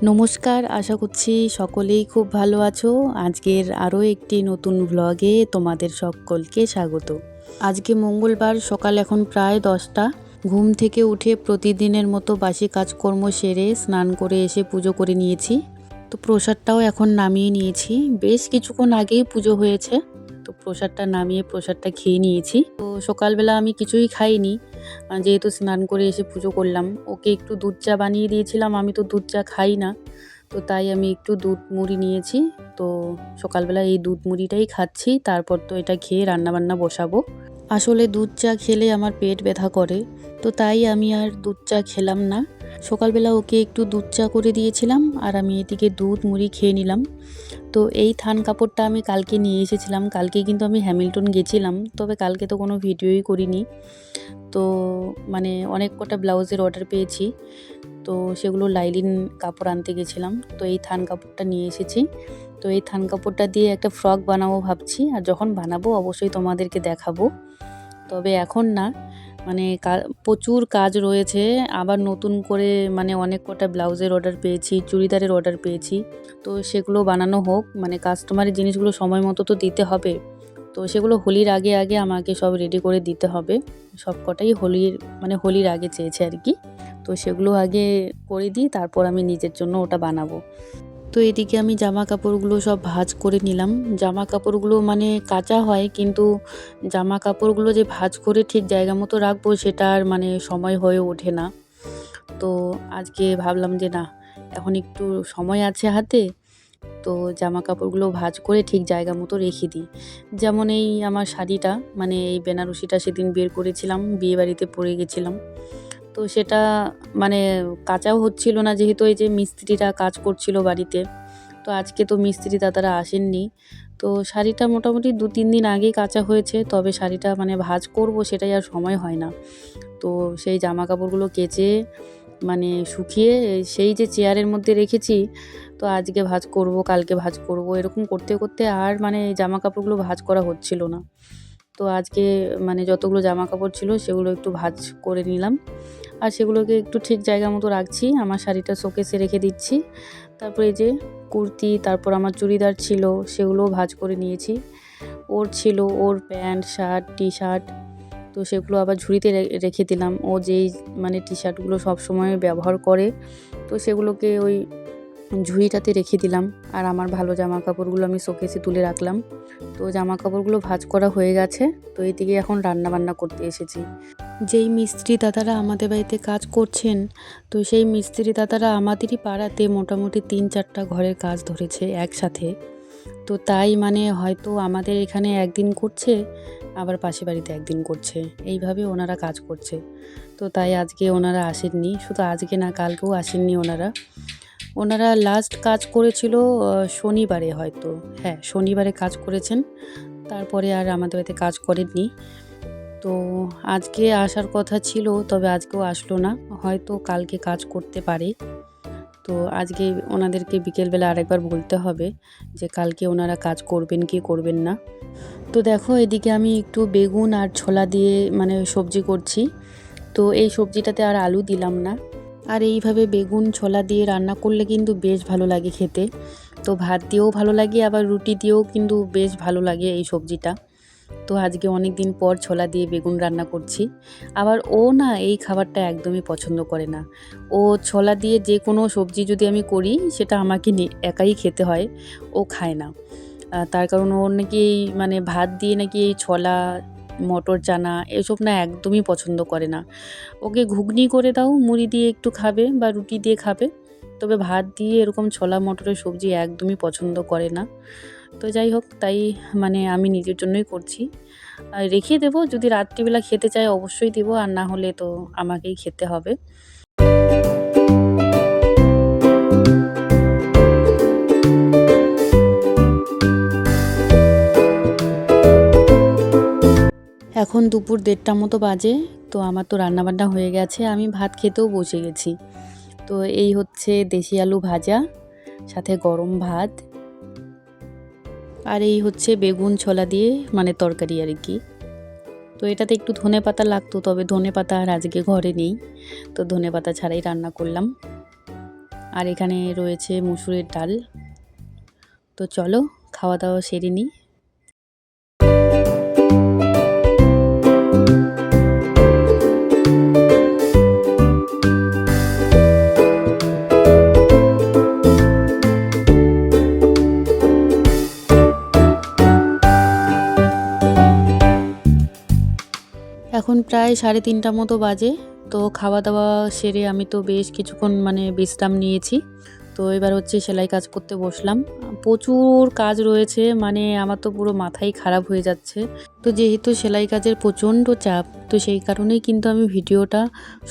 নমস্কার, আশা করছি সকলেই খুব ভালো আছো। আজকের আরও একটি নতুন ভ্লগে তোমাদের সকলকে স্বাগত। আজকে মঙ্গলবার, সকাল এখন প্রায় 10টা। ঘুম থেকে উঠে প্রতিদিনের মতো বাসি কাজকর্ম সেরে স্নান করে এসে পুজো করে নিয়েছি। তো প্রসাদটাও এখন নামিয়ে নিয়েছি। বেশ কিছুক্ষণ আগেই পুজো হয়েছে, তো প্রসাদটা নামিয়ে প্রসাদটা খেয়ে নিয়েছি। তো সকালবেলা আমি কিছুই খাইনি, যেহেতু স্নান করে এসে পুজো করলাম। ওকে একটু দুধ চা বানিয়ে দিয়েছিলাম, আমি তো দুধ চা খাই না, তো তাই আমি একটু দুধ মুড়ি নিয়েছি। তো সকালবেলা এই দুধ মুড়িটাই খাচ্ছি, তারপর তো এটা খেয়ে রান্নাবান্না বসাবো। আসলে দুধ চা খেলে আমার পেট ব্যথা করে, তো তাই আমি আর দুধ চা খেলাম না। সকালবেলা ওকে একটু দুধ চা করে দিয়েছিলাম, আর আমি এদিকে দুধ মুড়ি খেয়ে নিলাম। তো এই থান কাপড়টা আমি কালকে নিয়ে এসেছিলাম। কালকে কিন্তু আমি হ্যামিল্টন গেছিলাম, তবে কালকে তো কোনো ভিডিওই করিনি। তো অনেক কটা ব্লাউজের অর্ডার পেয়েছি, তো সেগুলো লাইলিন কাপড় আনতে গেছিলাম। তো এই থান কাপড়টা নিয়ে এসেছি। তো এই থান কাপড়টা দিয়ে একটা ফ্রক বানাবো ভাবছি, আর যখন বানাবো অবশ্যই তোমাদেরকে দেখাবো। তবে এখন না, প্রচুর কাজ রয়েছে। আবার নতুন করে অনেক কটা ব্লাউজের অর্ডার পেয়েছি, চুড়িদারের অর্ডার পেয়েছি। তো সেগুলো বানানো হোক, কাস্টমারের জিনিসগুলো সময় মতো তো দিতে হবে। তো সেগুলো হোলির আগে আগে আমাকে সব রেডি করে দিতে হবে। সব কটাই হোলির আগে চেয়েছে আর কি। তো সেগুলো আগে করে দিই, তারপর আমি নিজের জন্য ওটা বানাবো। তো এদিকে আমি জামা কাপড়গুলো সব ভাঁজ করে নিলাম। জামা কাপড়গুলো কাচা হয়, কিন্তু জামা কাপড়গুলো যে ভাঁজ করে ঠিক জায়গা মতো রাখবো সেটা আর সময় হয়ে ওঠে না। তো আজকে ভাবলাম যে না, এখন একটু সময় আছে হাতে, তো জামা কাপড়গুলো ভাঁজ করে ঠিক জায়গা মতো রেখে দিই। যেমন এই আমার শাড়িটা, এই বেনারসিটা সেদিন বের করেছিলাম, বিয়েবাড়িতে পরে গেছিলাম। তো সেটা কাচাও হচ্ছিল না, যেহেতু এই যে মিস্ত্রিরা কাজ করছিল বাড়িতে। তো আজকে তো মিস্ত্রি দাদারা আসেননি। তো শাড়িটা মোটামুটি 2-3 দিন আগেই কাচা হয়েছে, তবে শাড়িটা ভাঁজ করব সেটাই আর সময় হয় না। তো সেই জামা কাপড়গুলো কেচে শুকিয়ে সেই যে চেয়ারের মধ্যে রেখেছি, তো আজকে ভাঁজ করব, কালকে ভাঁজ করব, এরকম করতে করতে আর জামা কাপড়গুলো ভাঁজ করা হচ্ছিল না। তো আজকে যতগুলো জামা কাপড় ছিল সেগুলো একটু ভাঁজ করে নিলাম, আর সেগুলোকে একটু ঠিক জায়গা মতো রাখছি। আমার শাড়িটা শোকেসে রেখে দিচ্ছি। তারপর এই যে কুর্তি, তারপর আমার চুড়িদার ছিল, সেগুলোও ভাঁজ করে নিয়েছি। ওর ছিল, ওর প্যান্ট, শার্ট, টি শার্ট, তো সেগুলো আবার ঝুড়িতে রেখে দিলাম। ও যেই টি শার্টগুলো সবসময় ব্যবহার করে, তো সেগুলোকে ওই ঝুড়িটাতে রেখে দিলাম। আর আমার ভালো জামা কাপড়গুলো আমি শোকেসে তুলে রাখলাম। তো জামা কাপড়গুলো ভাঁজ করা হয়ে গেছে। তো এই দিকে এখন রান্না বান্না করতে এসেছি। যেই মিস্ত্রি দাদারা আমাদের বাড়িতে কাজ করছেন, তো সেই মিস্ত্রি দাদারা আমাদেরই পাড়াতে মোটামুটি 3-4টা ঘরের কাজ ধরেছে একসাথে। তো তাই হয়তো আমাদের এখানে একদিন করছে, আবার পাশের বাড়িতে একদিন করছে, এইভাবে ওনারা কাজ করছে। তো তাই আজকে ওনারা আসেননি, শুধু আজকে না, কালকেও আসেননি ওনারা। ওনারা লাস্ট কাজ করেছিল শনিবারে, হয়তো হ্যাঁ শনিবারে কাজ করেছেন, তারপরে আর আমাদের বাড়িতে কাজ করেননি। তো আজকে আসার কথা ছিল, তবে আজকেও আসলো না, হয়তো কালকে কাজ করতে পারে। তো আজকে ওনাদেরকে বিকেলবেলা আরেকবার বলতে হবে যে কালকে ওনারা কাজ করবেন কি করবেন না। তো দেখো, এদিকে আমি একটু বেগুন আর ছোলা দিয়ে সবজি করছি। তো এই সবজিটাতে আর আলু দিলাম না। আর এইভাবে বেগুন ছোলা দিয়ে রান্না করলে কিন্তু বেশ ভালো লাগে খেতে। তো ভাত দিয়েও ভালো লাগে, আবার রুটি দিয়েও কিন্তু বেশ ভালো লাগে এই সবজিটা। তো আজকে অনেক দিন পর ছোলা দিয়ে বেগুন রান্না করছি। আবার ও না এই খাবারটা একদমই পছন্দ করে না। ও ছোলা দিয়ে যে কোনো সবজি যদি আমি করি, সেটা আমাকে একাই খেতে হয়, ও খায় না। তার কারণ ওর নাকি ভাত দিয়ে নাকি এই ছোলা, মটর, চানা এসব না একদমই পছন্দ করে না। ওকে ঘুগনি করে দাও, মুড়ি দিয়ে একটু খাবে বা রুটি দিয়ে খাবে, তবে ভাত দিয়ে এরকম ছোলা মটরের সবজি একদমই পছন্দ করে না। তো যাই হোক, তাই আমি নিজের জন্যই করছি। রেখে দেবো, যদি রাত্রিবেলা খেতে চায় অবশ্যই দেবো, আর না হলে তো আমাকেই খেতে হবে। এখন দুপুর 1:30 মতো বাজে। তো আমার তো রান্নাবান্না হয়ে গেছে, আমি ভাত খেতেও বসে গেছি। তো এই হচ্ছে দেশি আলু ভাজা, সাথে গরম ভাত, আর এই হচ্ছে বেগুন ছোলা দিয়ে তরকারি আর কি। তো এটাতে একটু ধনেপাতা লাগতো, তবে ধনেপাতা আর আজকে ঘরে নেই, তো ধনেপাতা ছাড়াই রান্না করলাম। আর এখানে রয়েছে মুসুরের ডাল। তো চলো খাওয়া দাওয়া সেরে নিই। এখন প্রায় 3:30 মতো বাজে। তো খাওয়া দাওয়া সেরে আমি তো বেশ কিছুক্ষণ বিশ্রাম নিয়েছি। তো এবার হচ্ছে সেলাই কাজ করতে বসলাম। প্রচুর কাজ রয়েছে, আমার তো পুরো মাথাই খারাপ হয়ে যাচ্ছে। তো যেহেতু সেলাই কাজের প্রচণ্ড চাপ, তো সেই কারণেই কিন্তু আমি ভিডিওটা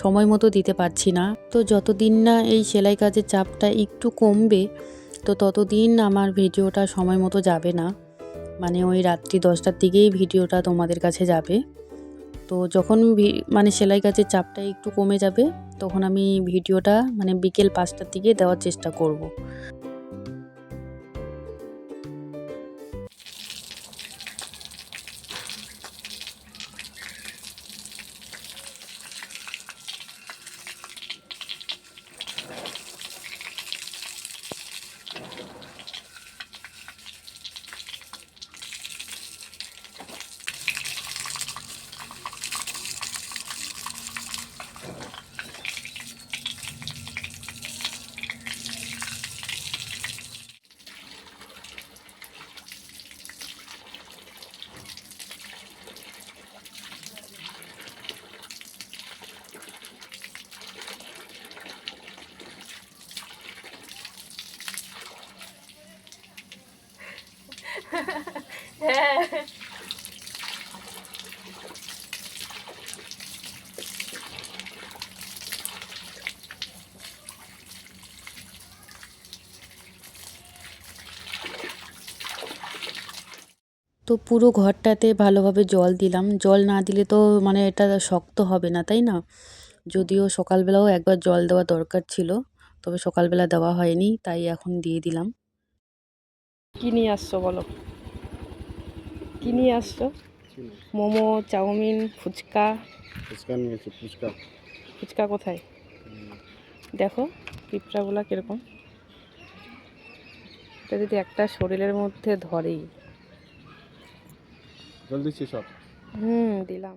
সময় মতো দিতে পারছি না। তো যতদিন না এই সেলাই কাজের চাপটা একটু কমবে, তো ততদিন আমার ভিডিওটা সময় মতো যাবে না। ওই রাত্রি 10টার দিকেই ভিডিওটা তোমাদের কাছে যাবে। তো যখন সেলাই কাজের চাপটা একটু কমে যাবে, তখন আমি ভিডিওটা বিকেল 5টার দিকে দেওয়ার চেষ্টা করব। তো পুরো ঘরটাতে ভালোভাবে জল দিলাম। জল না দিলে তো এটা শক্ত হবে না, তাই না? যদিও সকালবেলাও একবার জল দেওয়া দরকার ছিল, তবে সকালবেলা দেওয়া হয়নি, তাই এখন দিয়ে দিলাম। কি নিয়ে আসছো বলো? কি নিয়ে আসছো? মোমো, চাউমিন, ফুচকা। ফুচকা নিয়েছি। ফুচকা ফুচকা কোথায়? দেখো পিঁপড়াগুলা কিরকম। এটা যদি একটা শরীরের মধ্যে ধরেই। জল দিচ্ছি সব। দিলাম।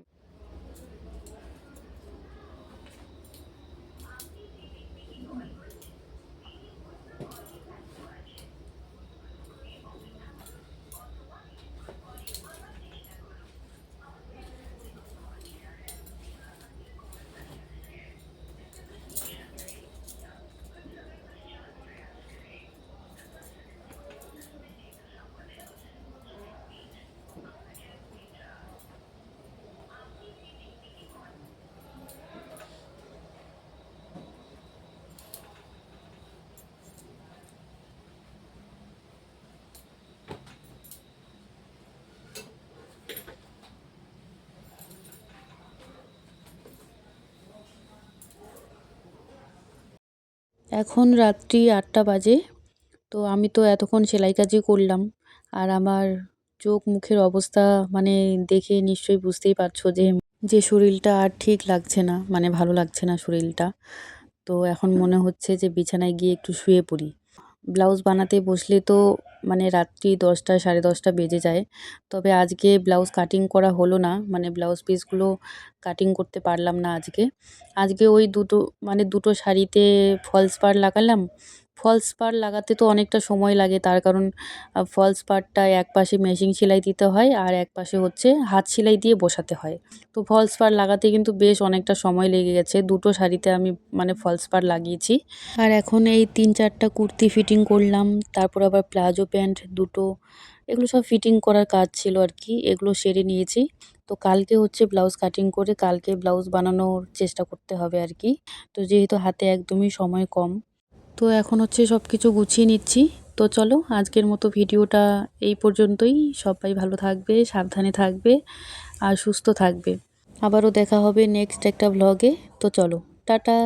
এখন রাত্রি 8টা বাজে। তো আমি তো এতক্ষণ সেলাই কাজই করলাম, আর আমার চোখ মুখের অবস্থা দেখে নিশ্চয়ই বুঝতেই পারছো যে শরীরটা আর ঠিক লাগছে না, ভালো লাগছে না শরীরটা। তো এখন মনে হচ্ছে যে বিছানায় গিয়ে একটু শুয়ে পড়ি। ব্লাউজ বানাতে বসলে তো রাত্রি 10টা 10:30 বেজে যায়। তবে আজকে ব্লাউজ কাটিং করা হলো না, ব্লাউজ পিসগুলো কাটিং করতে পারলাম না আজকে। আজকে ওই দুটো শাড়িতে ফলস পাড় লাগালাম। ফলস পাড় লাগাতে তো অনেকটা সময় লাগে, তার কারণ ফলস পাড়টা এক পাশে মেশিন সেলাই দিতে হয়, আর এক পাশে হচ্ছে হাত সেলাই দিয়ে বসাতে হয়। তো ফলস পাড় লাগাতে কিন্তু বেশ অনেকটা সময় লেগে গেছে। দুটো শাড়িতে আমি ফলস পাড় লাগিয়েছি। আর এখন এই 3-4টা কুর্তি ফিটিং করলাম, তারপর আবার প্লাজো প্যান্ট দুটো, এগুলো সব ফিটিং করার কাজ ছিল আর কি, এগুলো সেরে নিয়েছি। তো কালকে হচ্ছে ব্লাউজ কাটিং করে কালকে ব্লাউজ বানানোর চেষ্টা করতে হবে আর কি। তো যেহেতু হাতে একদমই সময় কম, তো এখন হচ্ছে সব কিছু গুছিয়ে নিচ্ছি। তো চলো আজকের মতো ভিডিওটা এই পর্যন্তই। সবাই ভালো থাকবে, সাবধানে থাকবে আর সুস্থ থাকবে। আবারও দেখা হবে নেক্সট একটা ভ্লগে। তো চলো, টাটা।